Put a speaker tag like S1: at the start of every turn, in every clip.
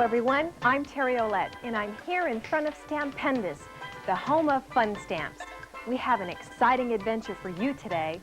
S1: everyone, I'm Terry Olette, and I'm here in front of Stampendous, the home of fun stamps. We have an exciting adventure for you today.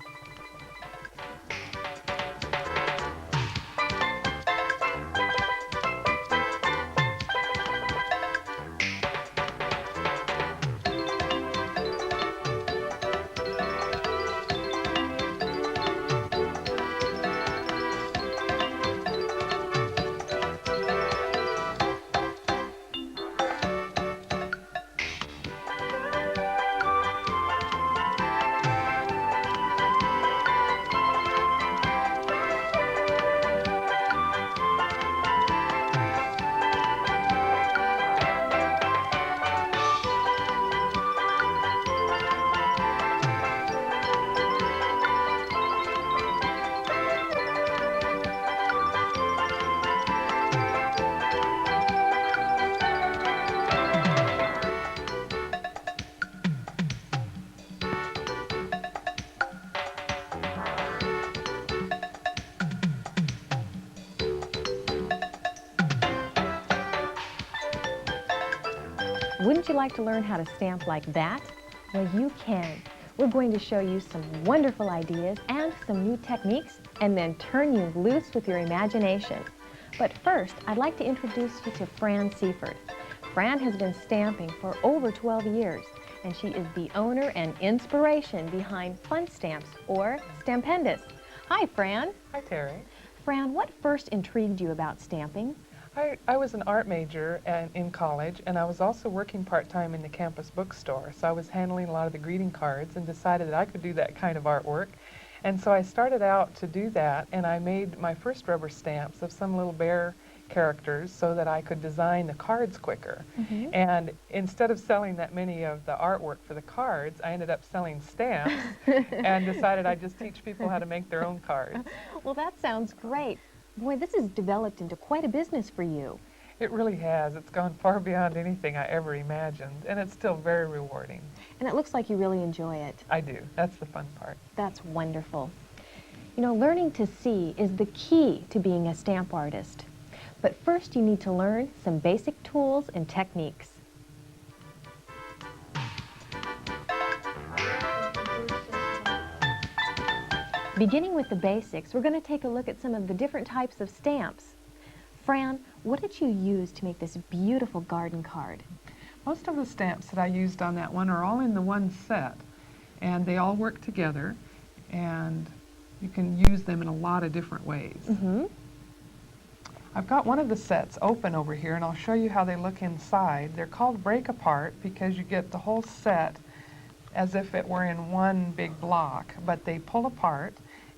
S1: Wouldn't you like to learn how to stamp like that? Well, you can. We're going to show you some wonderful ideas and some new techniques, and then turn you loose with your imagination. But first, I'd like to introduce you to Fran Seifert. Fran has been stamping for over 12 years, and she is the owner and inspiration behind Fun Stamps, or Stampendous. Hi, Fran.
S2: Hi, Terry.
S1: Fran, what first intrigued you about stamping?
S2: I was an art major in college, and I was also working part-time in the campus bookstore. So I was handling a lot of the greeting cards and decided that I could do that kind of artwork. And so I started out to do that, and I made my first rubber stamps of some little bear characters so that I could design the cards quicker. And instead of selling that many of the artwork for the cards, I ended up selling stamps and decided I'd just teach people how to make their own cards.
S1: Well, that sounds great. Boy, this has developed into quite a business for you.
S2: It really has. It's gone far beyond anything I ever imagined, and it's still very rewarding.
S1: And it looks like you really enjoy it.
S2: I do. That's the fun part.
S1: That's wonderful. You know, learning to see is the key to being a stamp artist. But first you need to learn some basic tools and techniques. Beginning with the basics, we're going to take a look at some of the different types of stamps. Fran, what did you use to make this beautiful garden card?
S2: Most of the stamps that I used on that one are all in the one set, and they all work together, and you can use them in a lot of different ways. I've got one of the sets open over here, and I'll show you how they look inside. They're called break apart because you get the whole set as if it were in one big block, but they pull apart,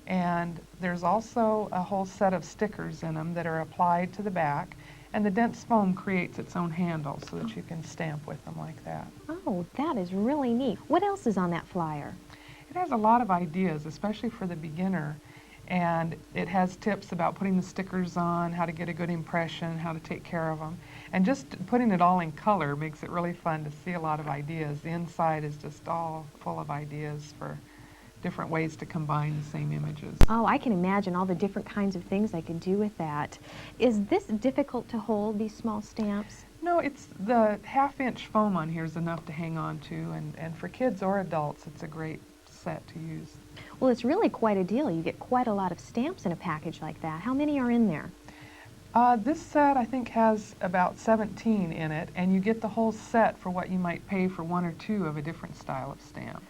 S2: and there's also a whole set of stickers in them that are applied to the back, and the dense foam creates its own handle so that you can stamp with them like that.
S1: Oh, that is really neat. What else is on that flyer?
S2: It has a lot of ideas, especially for the beginner, and it has tips about putting the stickers on, how to get a good impression, how to take care of them. And just putting it all in color makes it really fun to see a lot of ideas. The inside is just all full of ideas for different ways to combine the same images.
S1: Oh, I can imagine all the different kinds of things I could do with that. Is this difficult to hold, these small stamps?
S2: No, it's the half-inch foam on here is enough to hang on to, and for kids or adults, it's a great set to use.
S1: Well, it's really quite a deal. You get quite a lot of stamps in a package like that. How many are in there?
S2: This set, I think, has about 17 in it, and you get the whole set for what you might pay for one or two of a different style of stamp.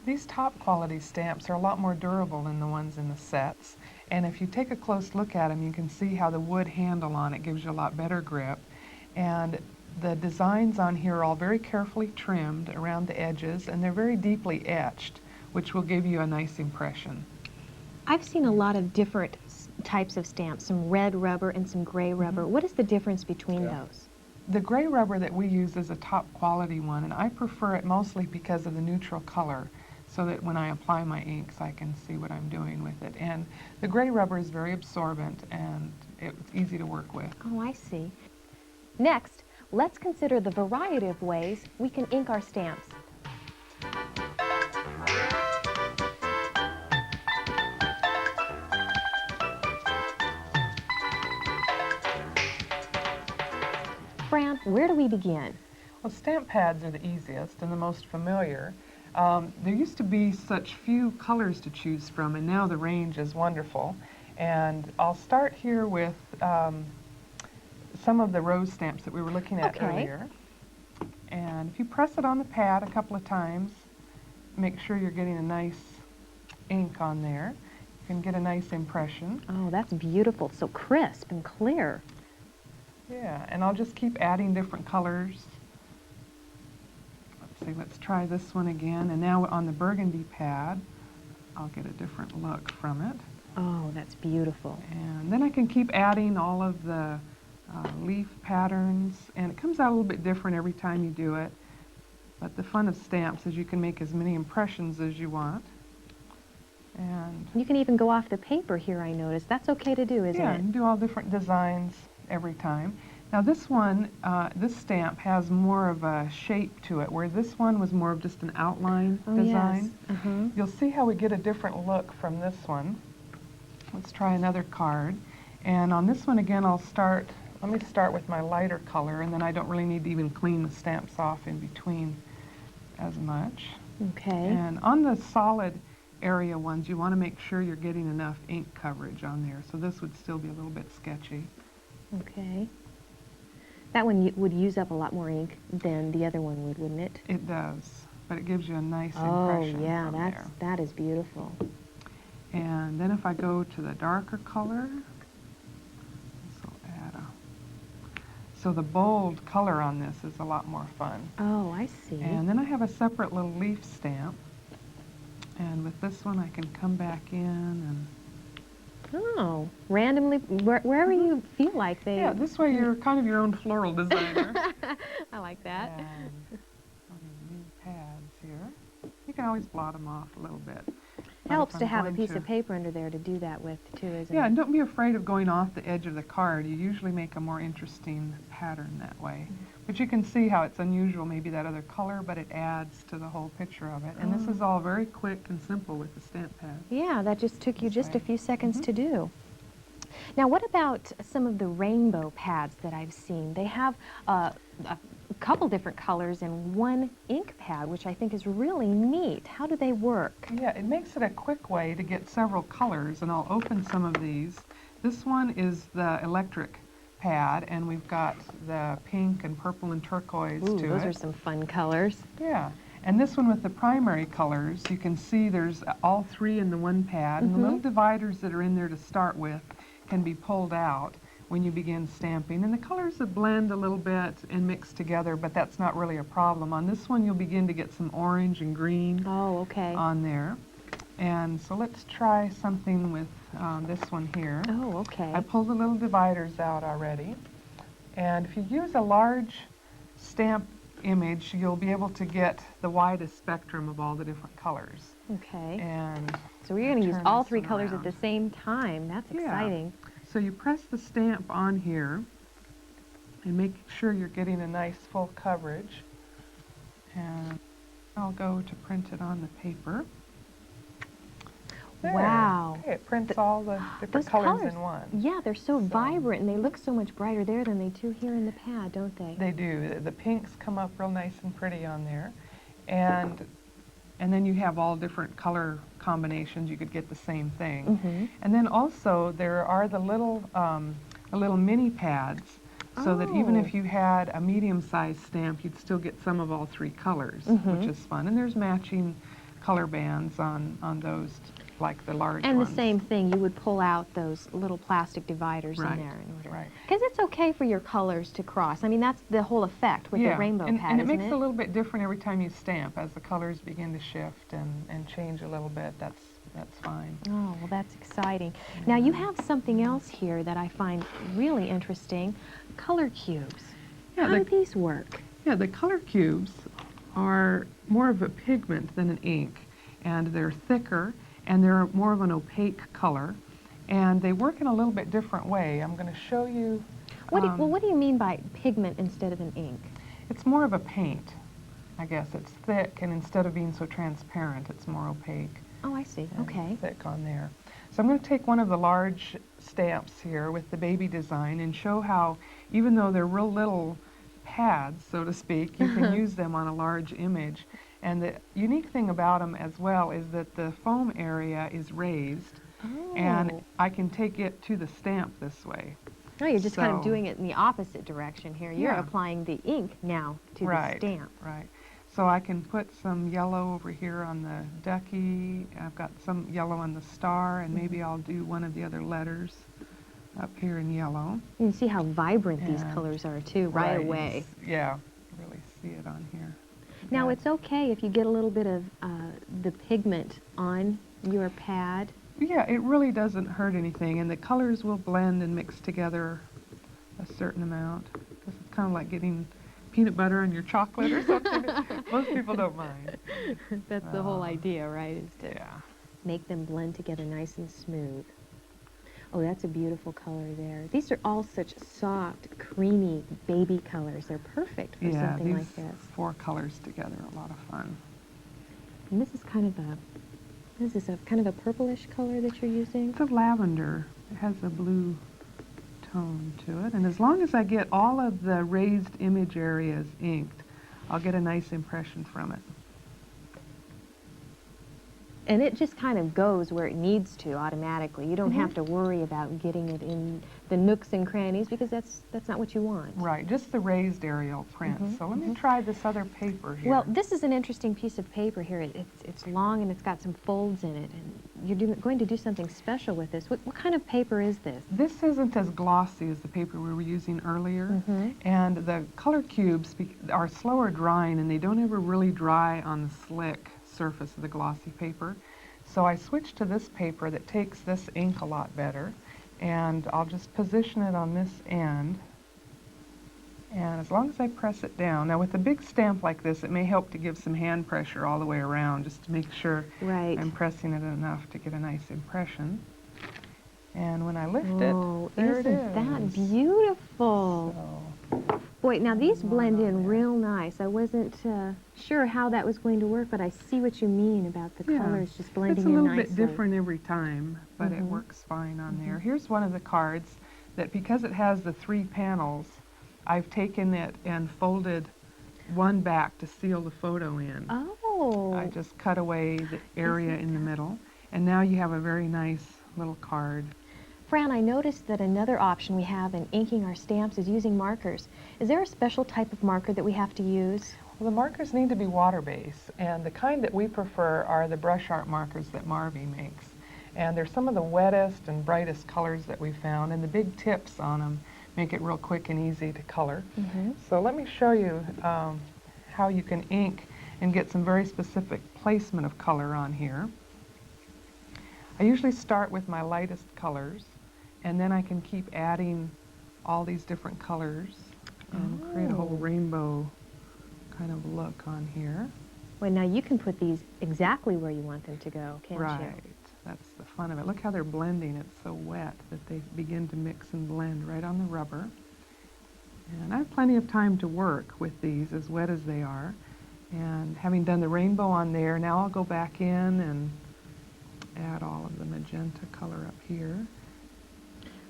S2: These top quality stamps are a lot more durable than the ones in the sets, and if you take a close look at them, you can see how the wood handle on it gives you a lot better grip, and the designs on here are all very carefully trimmed around the edges, and they're very deeply etched, which will give you a nice impression.
S1: I've seen a lot of different types of stamps, some red rubber and some gray rubber. What is the difference between those?
S2: The gray rubber that we use is a top quality one, and I prefer it mostly because of the neutral color, so that when I apply my inks I can see what I'm doing with it. And the gray rubber is very absorbent and it's easy to work with.
S1: Oh, I see. Next, let's consider the variety of ways we can ink our stamps. Where do we begin?
S2: Well, stamp pads are the easiest and the most familiar. There used to be such few colors to choose from, and now the range is wonderful. And I'll start here with some of the rose stamps that we were looking at earlier. And if you press it on the pad a couple of times, make sure you're getting a nice ink on there. You can get a nice impression.
S1: Oh, that's beautiful. So crisp and clear.
S2: Yeah, and I'll just keep adding different colors. Let's see, let's try this one again. And now on the burgundy pad, I'll get a different look from it.
S1: Oh, that's beautiful.
S2: And then I can keep adding all of the leaf patterns, and it comes out a little bit different every time you do it. But the fun of stamps is you can make as many impressions as you want. And
S1: you can even go off the paper here, I noticed. That's okay to do, isn't
S2: yeah,
S1: it?
S2: and do all different designs every time. Now this one, this stamp has more of a shape to it, where this one was more of just an outline design.
S1: Yes.
S2: You'll see how we get a different look from this one. Let's try another card. And on this one again, let me start with my lighter color, and then I don't really need to even clean the stamps off in between as much.
S1: Okay.
S2: And on the solid area ones, you want to make sure you're getting enough ink coverage on there. So this would still be a little bit sketchy.
S1: Okay. That one would use up a lot more ink than the other one would, wouldn't it?
S2: It does, but it gives you a nice
S1: Oh,
S2: impression
S1: yeah,
S2: from there.
S1: that is beautiful.
S2: And then if I go to the darker color, this will add so the bold color on this is a lot more fun.
S1: Oh, I see.
S2: And then I have a separate little leaf stamp. And with this one, I can come back in and...
S1: Oh, randomly, wherever you feel like they...
S2: Yeah, this way you're kind of your own floral designer.
S1: I like that.
S2: And on the new pads here, you can always blot them off a little bit.
S1: Helps to have a piece of paper under there to do that with, too, isn't it?
S2: Yeah, and don't be afraid of going off the edge of the card. You usually make a more interesting pattern that way. But you can see how it's unusual, maybe that other color, but it adds to the whole picture of it. And this is all very quick and simple with the stamp pad.
S1: Yeah, that just took you just a few seconds to do. Now, what about some of the rainbow pads that I've seen? They have a couple different colors in one ink pad, which I think is really neat. How do they work?
S2: Yeah, it makes it a quick way to get several colors, and I'll open some of these. This one is the electric pad, and we've got the pink and purple and turquoise to it.
S1: Those are some fun colors.
S2: Yeah, and this one with the primary colors, you can see there's all three in the one pad, and the little dividers that are in there to start with can be pulled out when you begin stamping. And the colors that blend a little bit and mix together, but that's not really a problem. On this one, you'll begin to get some orange and green on there. And so let's try something with this one here.
S1: Oh, okay.
S2: I pulled the little dividers out already. And if you use a large stamp image, you'll be able to get the widest spectrum of all the different colors.
S1: Okay.
S2: And
S1: so we're going to use all three colors
S2: around
S1: at the same time. That's exciting.
S2: So you press the stamp on here and make sure you're getting a nice full coverage. And I'll go to print it on the paper. There.
S1: Wow.
S2: Okay, it prints all the different colors in one.
S1: Yeah, they're so vibrant, and they look so much brighter there than they do here in the pad, don't they?
S2: They do. The pinks come up real nice and pretty on there. And then you have all different color combinations. You could get the same thing. And then also there are the little mini pads, so that even if you had a medium-sized stamp, you'd still get some of all three colors, which is fun. And there's matching color bands on those, like the large ones.
S1: And the same thing, you would pull out those little plastic dividers in there in order.
S2: Right.
S1: Because it's okay for your colors to cross. I mean, that's the whole effect with the rainbow pad,
S2: and it
S1: isn't
S2: makes it a little bit different every time you stamp. As the colors begin to shift and change a little bit, that's fine.
S1: Oh, well, that's exciting. Now, you have something else here that I find really interesting, color cubes.
S2: Yeah,
S1: How do these work?
S2: Yeah, the color cubes are more of a pigment than an ink, and they're thicker, and they're more of an opaque color, and they work in a little bit different way. I'm going to show you.
S1: What do you mean by pigment instead of an ink?
S2: It's more of a paint, I guess. It's thick, and instead of being so transparent, it's more opaque.
S1: Oh, I see. Okay.
S2: Thick on there. So I'm going to take one of the large stamps here with the baby design and show how, even though they're real little pads, so to speak. You can use them on a large image. And the unique thing about them as well is that the foam area is raised, and I can take it to the stamp this way.
S1: Oh, you're just kind of doing it in the opposite direction here. You're
S2: Yeah.
S1: applying the ink now to the stamp.
S2: Right. So I can put some yellow over here on the ducky. I've got some yellow on the star, and maybe I'll do one of the other letters up here in yellow.
S1: You can see how vibrant these colors are too right away.
S2: Yeah, really see it on here.
S1: Now it's okay if you get a little bit of the pigment on your pad.
S2: Yeah, it really doesn't hurt anything, and the colors will blend and mix together a certain amount. It's kind of like getting peanut butter on your chocolate or something. Most people don't mind.
S1: That's the whole idea, right? Is to
S2: Yeah.
S1: make them blend together nice and smooth. Oh, that's a beautiful color there. These are all such soft, creamy baby colors. They're perfect for something like this.
S2: These 4 colors together are a lot of fun.
S1: And this is kind of a, what is this, a kind of a purplish color that you're using?
S2: It's a lavender. It has a blue tone to it. And as long as I get all of the raised image areas inked, I'll get a nice impression from it.
S1: And it just kind of goes where it needs to automatically. You don't have to worry about getting it in the nooks and crannies because that's not what you want.
S2: Right, just the raised aerial print. So let me try this other paper here.
S1: Well, this is an interesting piece of paper here. It's long and it's got some folds in it, and you're going to do something special with this. What kind of paper is this?
S2: This isn't as glossy as the paper we were using earlier, and the color cubes are slower drying, and they don't ever really dry on the slick surface of the glossy paper. So I switched to this paper that takes this ink a lot better, and I'll just position it on this end, and as long as I press it down. Now with a big stamp like this, it may help to give some hand pressure all the way around just to make sure I'm pressing it enough to get a nice impression. And when I lift it, there it is.
S1: Isn't that beautiful?
S2: So,
S1: Boy, now these blend in real nice. I wasn't sure how that was going to work, but I see what you mean about the colors just blending in nicely.
S2: It's a little bit different every time, but it works fine on there. Here's one of the cards that, because it has the 3 panels, I've taken it and folded one back to seal the photo in.
S1: Oh.
S2: I just cut away the area in the middle, and now you have a very nice little card.
S1: Fran, I noticed that another option we have in inking our stamps is using markers. Is there a special type of marker that we have to use?
S2: Well, the markers need to be water-based, and the kind that we prefer are the brush art markers that Marvy makes. And they're some of the wettest and brightest colors that we found, and the big tips on them make it real quick and easy to color. So let me show you how you can ink and get some very specific placement of color on here. I usually start with my lightest colors, and then I can keep adding all these different colors and create a whole rainbow kind of look on here.
S1: Well, now you can put these exactly where you want them to go, can't you?
S2: Right. That's the fun of it. Look how they're blending. It's so wet that they begin to mix and blend right on the rubber. And I have plenty of time to work with these, as wet as they are. And having done the rainbow on there, now I'll go back in and add all of the magenta color up here.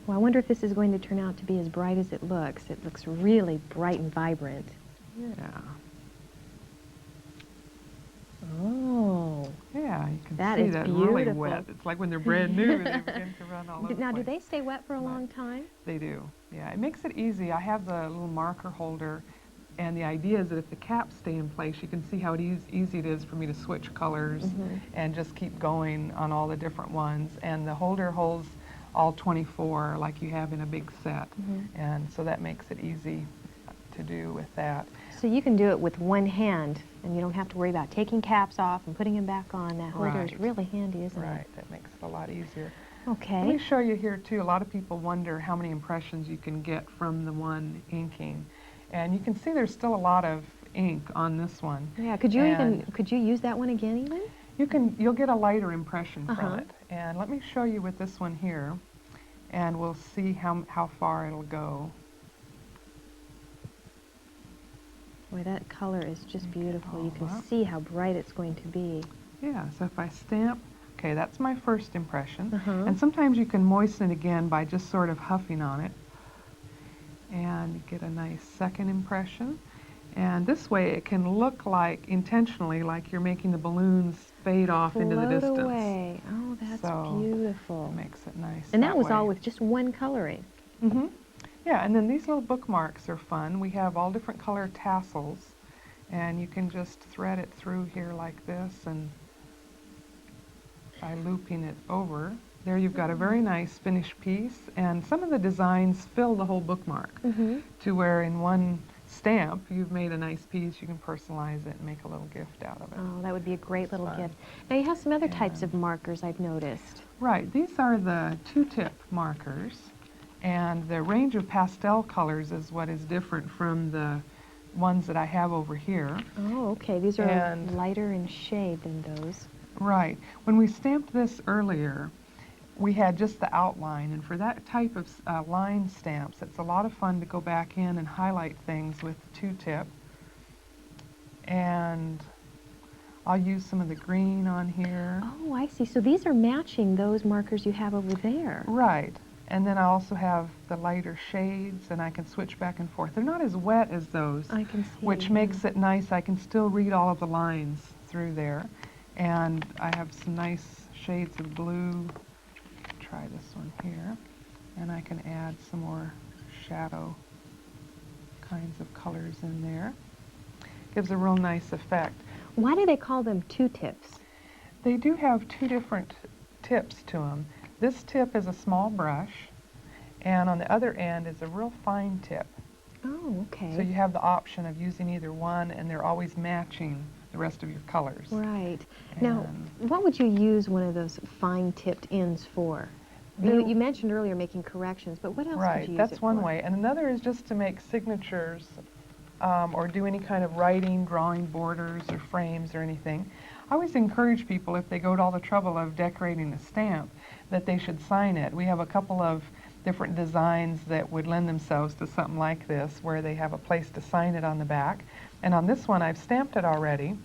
S1: Well, I wonder if this is going to turn out to be as bright as it looks. It looks really bright and vibrant.
S2: Yeah.
S1: Oh.
S2: Yeah, you can
S1: That
S2: see
S1: is
S2: that
S1: beautiful.
S2: really wet. It's like when they're brand new and they begin to run all over
S1: Now,
S2: the
S1: do
S2: place.
S1: they stay wet for a long time?
S2: They do. Yeah, it makes it easy. I have the little marker holder, and the idea is that if the caps stay in place, you can see how easy it is for me to switch colors and just keep going on all the different ones. And the holder holds all 24 like you have in a big set. And so that makes it easy to do with that.
S1: So you can do it with one hand, and you don't have to worry about taking caps off and putting them back on. That holder is really handy, isn't it?
S2: Right, that makes it a lot easier.
S1: Okay.
S2: Let me show you here too. A lot of people wonder how many impressions you can get from the one inking. And you can see there's still a lot of ink on this one.
S1: Yeah, could you use that one again even?
S2: You'll get a lighter impression from it. And let me show you with this one here, and we'll see how far it'll go.
S1: Boy, that color is just beautiful. You can see how bright it's going to be.
S2: Yeah, so if I stamp, okay, that's my first impression. And sometimes you can moisten it again by just sort of huffing on it. and get a nice second impression. And this way it can look like, intentionally, like you're making the balloons fade off into the
S1: Float
S2: distance.
S1: away. Oh, that's
S2: So
S1: beautiful.
S2: it makes it nice
S1: And that was
S2: way.
S1: all with just one coloring.
S2: Mm-hmm. Yeah, and then these little bookmarks are fun. We have all different color tassels, and you can just thread it through here like this, and by looping it over, there you've got a very nice finished piece, and some of the designs fill the whole bookmark to where in one stamp you've made a nice piece. You can personalize it and make a little gift out of it.
S1: Oh, that would be a great little
S2: Fun.
S1: gift. Now you have some other types
S2: And-
S1: of markers I've noticed.
S2: Right, these are the two-tip markers, and the range of pastel colors is what is different from the ones that I have over here.
S1: Oh, okay. These are
S2: And-
S1: lighter in shade than those.
S2: Right. When we stamped this earlier, we had just the outline, and for that type of line stamps, it's a lot of fun to go back in and highlight things with two-tip. And I'll use some of the green on here.
S1: Oh, I see. So these are matching those markers you have over there.
S2: Right. And then I also have the lighter shades, and I can switch back and forth. They're not as wet as those,
S1: I can see.
S2: which makes it nice. I can still read all of the lines through there. And I have some nice shades of blue. Try this one here. And I can add some more shadow kinds of colors in there. Gives a real nice effect.
S1: Why do they call them two tips?
S2: They do have two different tips to them. This tip is a small brush, and on the other end is a real fine tip.
S1: Oh, okay.
S2: So you have the option of using either one, and they're always matching the rest of your colors.
S1: Right. Now,
S2: And
S1: what would you use one of those fine-tipped ends for? You mentioned earlier making corrections, but what else
S2: right,
S1: could you use
S2: that's
S1: it
S2: one
S1: for?
S2: way. And another is just to make signatures or do any kind of writing, drawing borders or frames or anything. I always encourage people, if they go to all the trouble of decorating a stamp, that they should sign it. We have a couple of different designs that would lend themselves to something like this, where they have a place to sign it on the back. And on this one, I've stamped it already,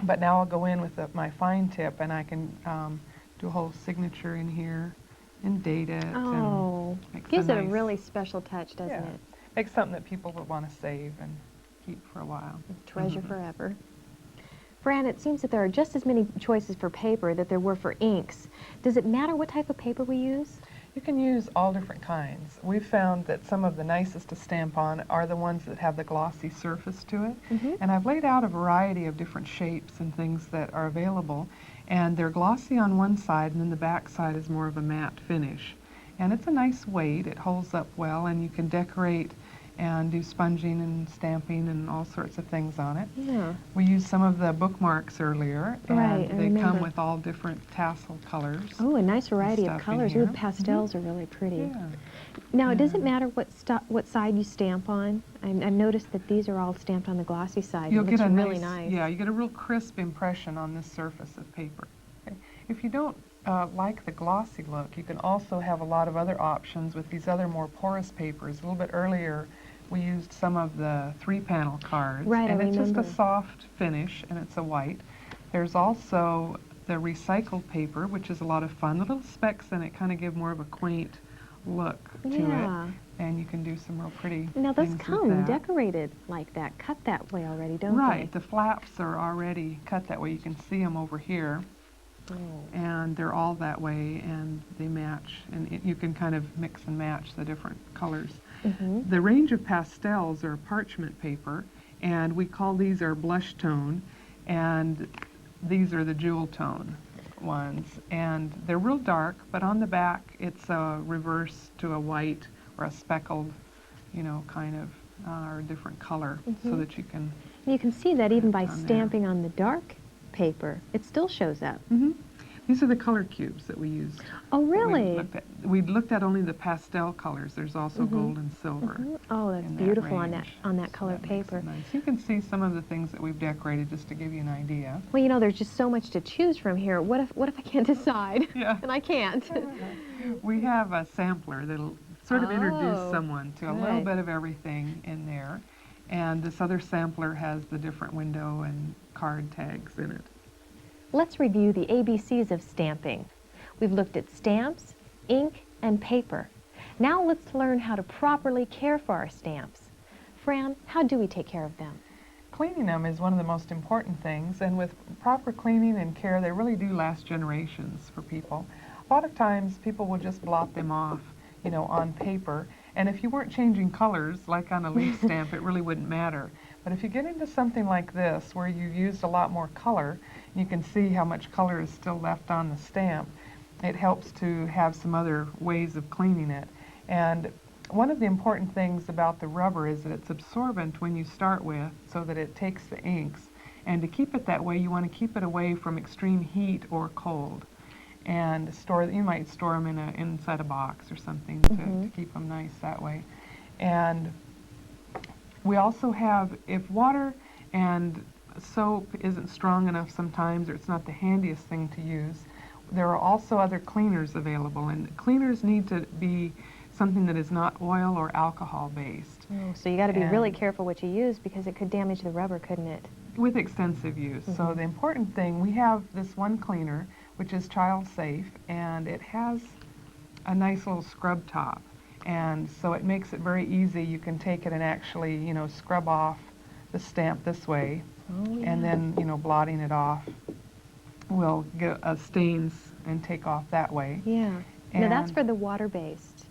S2: but now I'll go in with my fine tip, and I can do a whole signature in here and date it.
S1: Oh,
S2: and makes
S1: gives it a
S2: nice-
S1: really special touch, doesn't
S2: yeah,
S1: it?
S2: Makes something that people would want to save and keep for a while.
S1: Treasure forever. Fran, it seems that there are just as many choices for paper that there were for inks. Does it matter what type of paper we use?
S2: You can use all different kinds. We've found that some of the nicest to stamp on are the ones that have the glossy surface to it. And I've laid out a variety of different shapes and things that are available, and they're glossy on one side, and then the back side is more of a matte finish. And it's a nice weight, it holds up well, and you can decorate and do sponging and stamping and all sorts of things on it.
S1: Yeah.
S2: We used some of the bookmarks earlier, and
S1: Right, I
S2: they come
S1: remember.
S2: with all different tassel colors.
S1: Oh, a nice variety of
S2: stuff in
S1: colors.
S2: here.
S1: Ooh, pastels are really pretty.
S2: Yeah.
S1: Now, does it
S2: Yeah.
S1: matter what side you stamp on? I've noticed that these are all stamped on the glossy side.
S2: You'll
S1: It
S2: get
S1: looks
S2: a
S1: really
S2: nice,
S1: nice.
S2: yeah, you get a real crisp impression on this surface of paper. Okay. If you don't like the glossy look, you can also have a lot of other options with these other more porous papers. A little bit earlier, we used some of the 3-panel cards.
S1: Right,
S2: and
S1: I
S2: it's just
S1: remember.
S2: a soft finish, and it's a white. There's also the recycled paper, which is a lot of fun. The little specks in it kind of give more of a quaint look to
S1: Yeah.
S2: it, and you can do some real pretty
S1: Now, those
S2: things with
S1: come
S2: that.
S1: decorated like that, cut that way already, don't
S2: Right, the flaps are already cut that way. You can see them over here,
S1: they? Oh.
S2: and they're all that way, and they match, and you can kind of mix and match the different colors.
S1: Mhm.
S2: The range of pastels are parchment paper, and we call these our blush tone, and these are the jewel tone ones. And they're real dark, but on the back it's a reverse to a white or a speckled, kind of, or a different color, so that you can...
S1: You can see that even by
S2: on there.
S1: stamping on the dark paper, it still shows up.
S2: These are the color cubes that we used.
S1: Oh, really?
S2: We looked at only the pastel colors. There's also gold and silver.
S1: Oh, that's
S2: in that
S1: beautiful
S2: range.
S1: on that
S2: So
S1: color
S2: that makes it
S1: paper.
S2: nice. You can see some of the things that we've decorated just to give you an idea.
S1: Well, there's just so much to choose from here. What if I can't decide?
S2: Yeah.
S1: And I can't.
S2: We have a sampler that'll sort of introduce
S1: Oh,
S2: someone to a little
S1: good.
S2: bit of everything in there. And this other sampler has the different window and card tags in it.
S1: Let's review the ABCs of stamping. We've looked at stamps, ink, and paper. Now let's learn how to properly care for our stamps. Fran, how do we take care of them?
S2: Cleaning them is one of the most important things, and with proper cleaning and care, they really do last generations for people. A lot of times people will just blot them off, on paper, and if you weren't changing colors, like on a leaf stamp, it really wouldn't matter. But if you get into something like this, where you've used a lot more color, you can see how much color is still left on the stamp, it helps to have some other ways of cleaning it. And one of the important things about the rubber is that it's absorbent when you start with, so that it takes the inks. And to keep it that way, you want to keep it away from extreme heat or cold. And you might store them inside a box or something to keep them nice that way. And we also have, if water and soap isn't strong enough sometimes, or it's not the handiest thing to use, there are also other cleaners available. And cleaners need to be something that is not oil or alcohol based.
S1: Oh, so you got to be really careful what you use, because it could damage the rubber, couldn't it?
S2: With extensive use. So the important thing, we have this one cleaner, which is child safe, and it has a nice little scrub top. And so it makes it very easy. You can take it and actually, scrub off the stamp this way.
S1: Oh, yeah.
S2: And then, blotting it off will get stains and take off that way.
S1: Yeah. Now that's for the water-based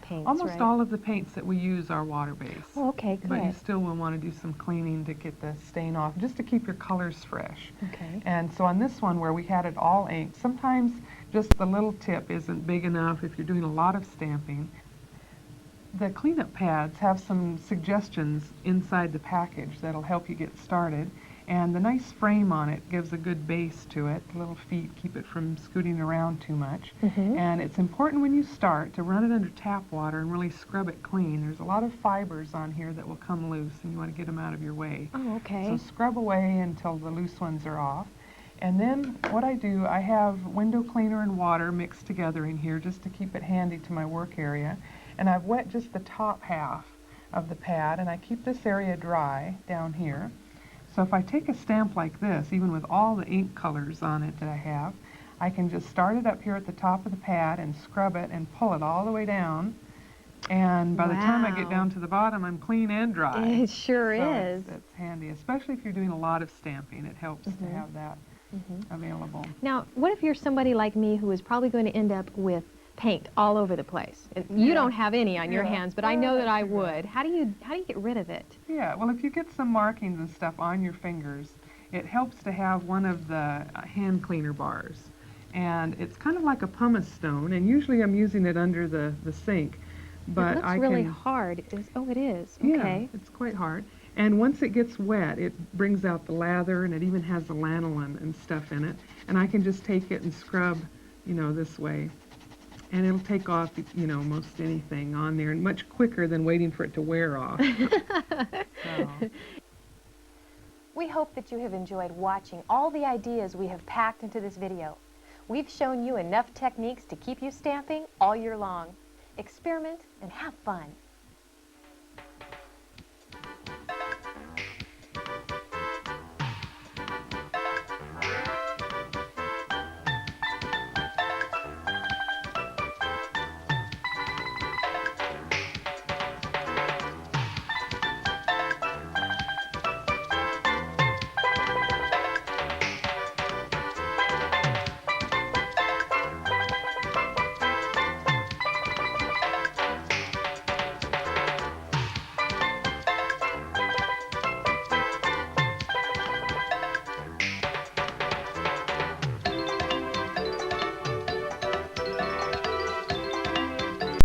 S1: paints,
S2: almost
S1: right?
S2: all of the paints that we use are water-based.
S1: Oh, okay, good.
S2: But you still will want to do some cleaning to get the stain off, just to keep your colors fresh.
S1: Okay.
S2: And so on this one, where we had it all inked, sometimes just the little tip isn't big enough if you're doing a lot of stamping. The cleanup pads have some suggestions inside the package that'll help you get started. And the nice frame on it gives a good base to it. The little feet keep it from scooting around too much. And it's important when you start to run it under tap water and really scrub it clean. There's a lot of fibers on here that will come loose, and you want to get them out of your way.
S1: Oh, okay.
S2: So scrub away until the loose ones are off. And then what I do, I have window cleaner and water mixed together in here just to keep it handy to my work area. And I've wet just the top half of the pad, and I keep this area dry down here. So if I take a stamp like this, even with all the ink colors on it that I have, I can just start it up here at the top of the pad and scrub it and pull it all the way down. And by the time I get down to the bottom, I'm clean and dry.
S1: It sure is.
S2: It's handy, especially if you're doing a lot of stamping. It helps to have that available.
S1: Now, what if you're somebody like me who is probably going to end up with paint all over the place? You don't have any on your hands, but I know that I would. How do you get rid of it?
S2: Yeah, well, if you get some markings and stuff on your fingers, it helps to have one of the hand cleaner bars. And it's kind of like a pumice stone, and usually I'm using it under the sink. But
S1: it looks really hard. Oh, it is. Okay.
S2: Yeah, it's quite hard. And once it gets wet, it brings out the lather, and it even has the lanolin and stuff in it. And I can just take it and scrub, this way. And it'll take off, most anything on there, and much quicker than waiting for it to wear off. So.
S1: We hope that you have enjoyed watching all the ideas we have packed into this video. We've shown you enough techniques to keep you stamping all year long. Experiment and have fun.